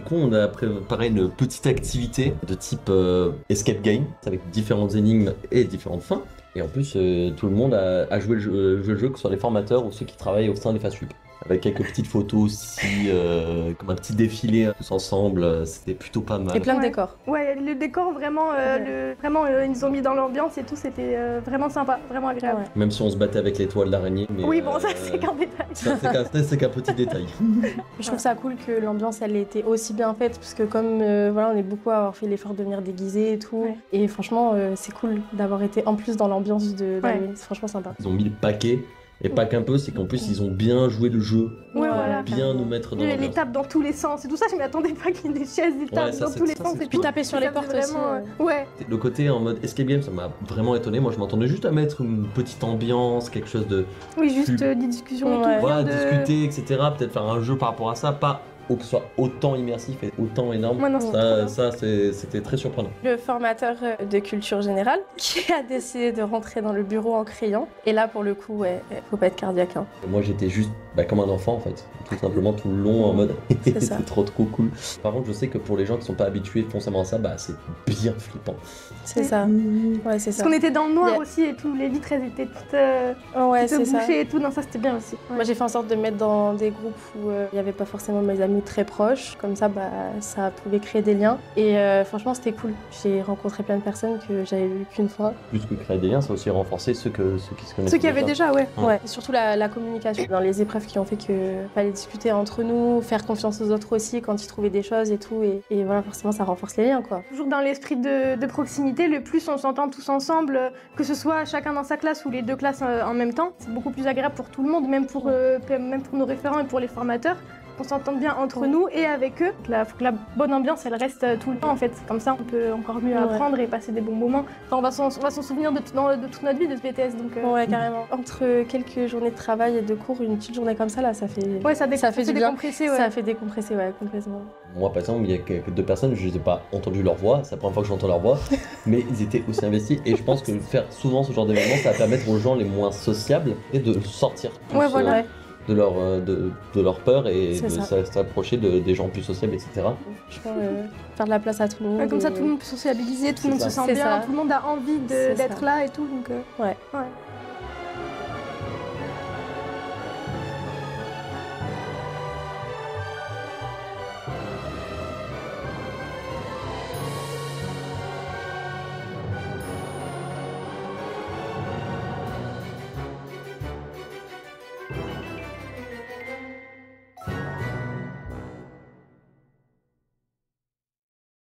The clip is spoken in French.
Du coup, on a préparé une petite activité de type escape game, avec différentes énigmes et différentes fins. Et en plus, tout le monde a joué le jeu, que ce soit les formateurs ou ceux qui travaillent au sein des FASUP. Avec quelques petites photos aussi, comme un petit défilé tous ensemble, c'était plutôt pas mal. Et plein de décors. Ouais, le décor vraiment, ils nous ont mis dans l'ambiance et tout, c'était vraiment sympa, vraiment agréable. Ouais. Même si on se battait avec les toiles d'araignée. Mais, Oui, bon, ça c'est qu'un détail. C'est qu'un petit détail. Je trouve ça cool que l'ambiance elle ait été aussi bien faite parce que comme voilà, on est beaucoup à avoir fait l'effort de venir déguisé et tout. Ouais. Et franchement, c'est cool d'avoir été en plus dans l'ambiance d'Halloween. C'est franchement sympa. Ils ont mis le paquet. Et pas qu'un peu, c'est qu'en plus ils ont bien joué le jeu, Ouais, voilà. bien nous mettre dans Les l'ambiance. tables dans tous les sens et tout ça, je m'attendais pas qu'il y ait des chaises, des tables ça, dans c'est- tous les ça, sens. c'est Et Puis tout. taper sur Ça les portes faisait aussi. vraiment, Ouais. Le côté en mode escape game, ça m'a vraiment étonné. Moi je m'attendais juste à mettre une petite ambiance, quelque chose de Oui, juste des discussions et tout. Ouais. rien voilà, de- discuter, etc. Peut-être faire un jeu par rapport à ça, pas que ce soit autant immersif et autant énorme. Ouais, non, c'est trop bien. C'était très surprenant. Le formateur de culture générale qui a décidé de rentrer dans le bureau en criant. Et là, pour le coup, ouais, faut pas être cardiaque. Hein. Moi j'étais juste comme un enfant en fait, tout simplement tout le long en mode C'est ça. c'est trop cool. Par contre je sais que pour les gens qui sont pas habitués foncièrement à ça, c'est bien flippant. C'est ça. Ouais, c'est ça. Parce qu'on était dans le noir Yeah. aussi et tout, les vitres elles étaient toutes, Ouais, toutes c'est ça. bouchées et tout, non ça c'était bien aussi. Ouais. Moi, j'ai fait en sorte de me mettre dans des groupes où il n'y avait pas forcément mes amis très proches. Comme ça, ça pouvait créer des liens. Et franchement, c'était cool. J'ai rencontré plein de personnes que j'avais vues qu'une fois. Plus que créer des liens, ça a aussi renforcé ceux qui se connaissent Ceux qui avaient déjà, ouais. Ouais. Ouais. Et surtout la communication dans les épreuves qui ont fait que fallait discuter entre nous, faire confiance aux autres aussi quand ils trouvaient des choses et tout. Et voilà, forcément, ça renforce les liens, quoi. Toujours dans l'esprit de proximité, le plus on s'entend tous ensemble, que ce soit chacun dans sa classe ou les deux classes en même temps, c'est beaucoup plus agréable pour tout le monde, même pour nos référents et pour les formateurs. On s'entende bien entre nous et avec eux. Il faut que la bonne ambiance, elle reste tout le temps en fait. Comme ça, on peut encore mieux apprendre et passer des bons moments. Enfin, on va s'en souvenir de toute notre vie de ce BTS. Donc, Ouais, carrément. Entre quelques journées de travail et de cours, une petite journée comme ça, là, ça fait... Ouais, ça fait du bien. décompresser, ouais. Ça fait décompresser, ouais, complètement. Moi, par exemple, il y a quelques deux personnes, je n'ai pas entendu leur voix, c'est la première fois que j'entends leur voix, mais ils étaient aussi investis. Et je pense que faire souvent ce genre d'événement, ça va permettre aux gens les moins sociables et de sortir plus, Ouais, voilà. de leur peur et C'est de ça. s'approcher des gens plus sociables, etc. Franchement, faire de la place à tout le monde. Ouais, comme ça, et- tout le monde peut sociabiliser, tout le monde C'est se ça. sent C'est bien, ça. tout le monde a envie C'est d'être ça. là et tout. Donc, Ouais. ouais.